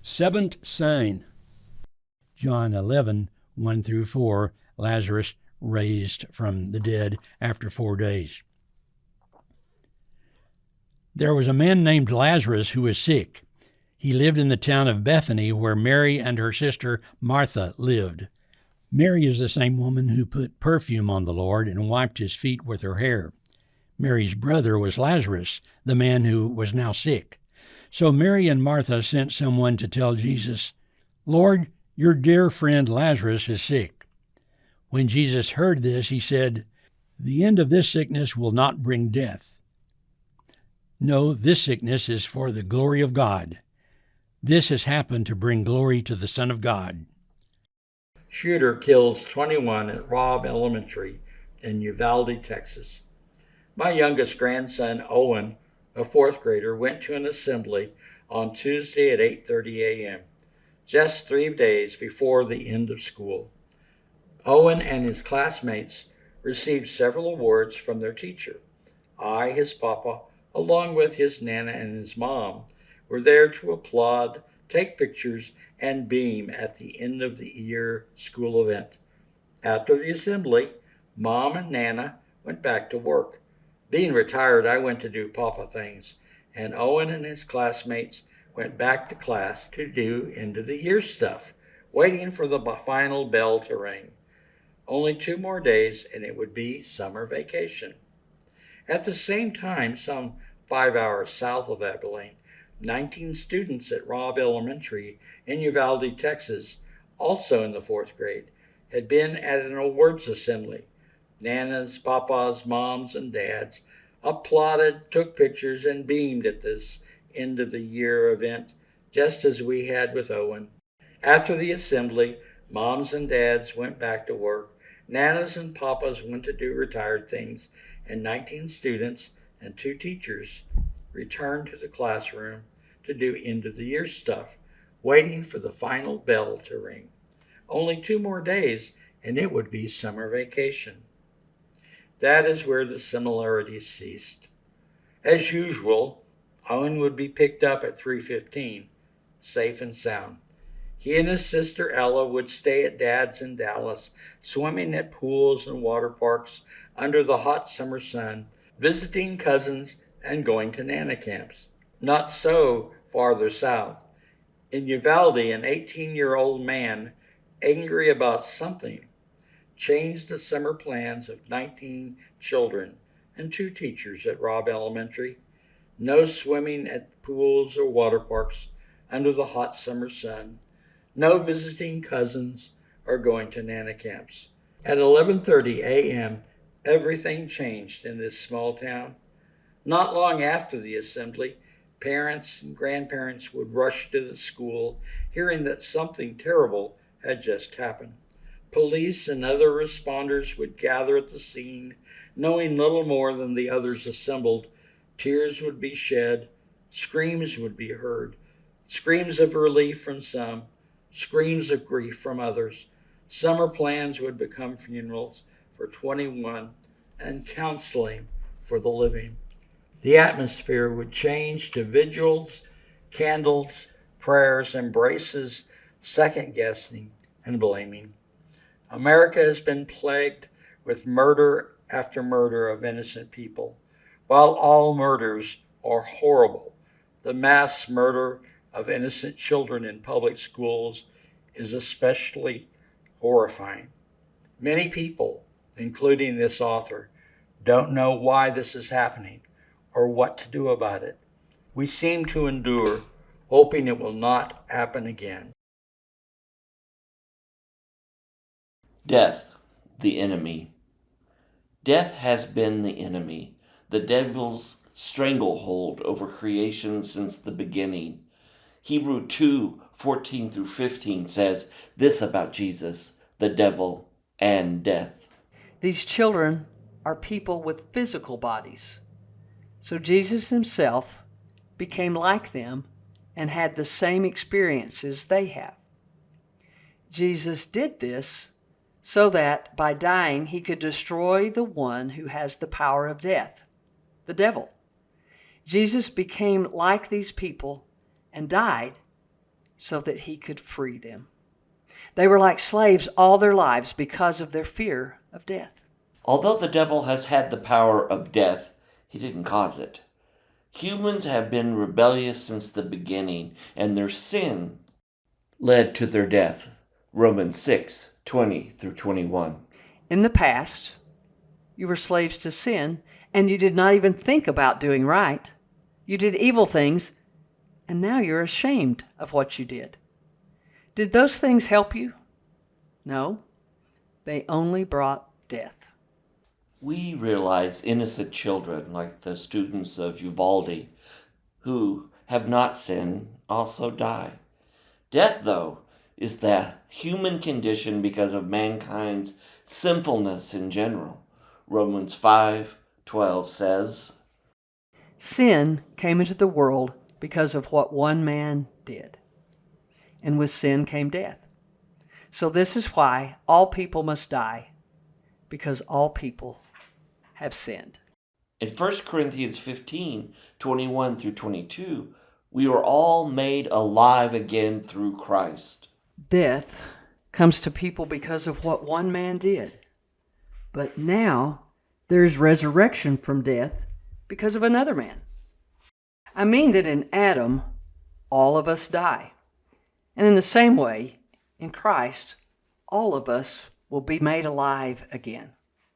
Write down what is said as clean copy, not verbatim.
Seventh sign, John 11, 1 through 4, Lazarus raised from the dead after 4 days. There was a man named Lazarus who was sick. He lived in the town of Bethany, where Mary and her sister Martha lived. Mary is the same woman who put perfume on the Lord and wiped his feet with her hair. Mary's brother was Lazarus, the man who was now sick. So Mary and Martha sent someone to tell Jesus, "Lord, your dear friend Lazarus is sick." When Jesus heard this, he said, "The end of this sickness will not bring death. No, this sickness is for the glory of God. This has happened to bring glory to the Son of God." Shooter kills 21 at Robb Elementary in Uvalde, Texas. My youngest grandson, Owen, a fourth grader, went to an assembly on Tuesday at 8:30 a.m., just 3 days before the end of school. Owen and his classmates received several awards from their teacher. I, his papa, along with his nana and his mom, were there to applaud, take pictures, and beam at the end of the year school event. After the assembly, Mom and Nana went back to work. Being retired, I went to do papa things, and Owen and his classmates went back to class to do end of the year stuff, waiting for the final bell to ring. Only 2 more days and it would be summer vacation. At the same time, some 5 hours south of Abilene, 19 students at Robb Elementary in Uvalde, Texas, also in the 4th grade, had been at an awards assembly. Nanas, papas, moms, and dads applauded, took pictures, and beamed at this end of the year event, just as we had with Owen. After the assembly, moms and dads went back to work, nanas and papas went to do retired things, and 19 students and 2 teachers returned to the classroom to do end of the year stuff, waiting for the final bell to ring. Only 2 more days and it would be summer vacation. That is where the similarities ceased. As usual, Owen would be picked up at 3:15, safe and sound. He and his sister Ella would stay at Dad's in Dallas, swimming at pools and water parks under the hot summer sun, visiting cousins and going to Nana camps. Not so farther south. In Uvalde, an 18-year-old man, angry about something, changed the summer plans of 19 children and 2 teachers at Robb Elementary. No swimming at pools or water parks under the hot summer sun. No visiting cousins or going to Nana camps. At 11:30 a.m., everything changed in this small town. Not long after the assembly, parents and grandparents would rush to the school, hearing that something terrible had just happened. Police and other responders would gather at the scene, knowing little more than the others assembled. Tears would be shed, screams would be heard, screams of relief from some, screams of grief from others. Summer plans would become funerals for 21 and counseling for the living. The atmosphere would change to vigils, candles, prayers, embraces, second-guessing, and blaming. America has been plagued with murder after murder of innocent people. While all murders are horrible, the mass murder of innocent children in public schools is especially horrifying. Many people, including this author, don't know why this is happening or what to do about it. We seem to endure, hoping it will not happen again. Death, the enemy. Death has been the enemy, the devil's stranglehold over creation since the beginning. Hebrew 2:14 through 15 says this about Jesus, the devil, and death. These children are people with physical bodies. So Jesus himself became like them and had the same experiences they have. Jesus did this so that by dying he could destroy the one who has the power of death, the devil. Jesus became like these people and died so that he could free them. They were like slaves all their lives because of their fear of death. Although the devil has had the power of death, he didn't cause it. Humans have been rebellious since the beginning, and their sin led to their death. Romans 6:20-21. In the past, you were slaves to sin, and you did not even think about doing right. You did evil things, and now you're ashamed of what you did. Did those things help you? No, they only brought death. We realize innocent children, like the students of Uvalde, who have not sinned, also die. Death, though, is the human condition because of mankind's sinfulness in general. Romans 5:12 says, Sin came into the world because of what one man did. And with sin came death. So this is why all people must die, because all people have sinned. In 1 Corinthians 15:21-22, we were all made alive again through Christ. Death comes to people because of what one man did. But now there is resurrection from death because of another man. I mean that in Adam, all of us die. And in the same way, in Christ, all of us will be made alive again.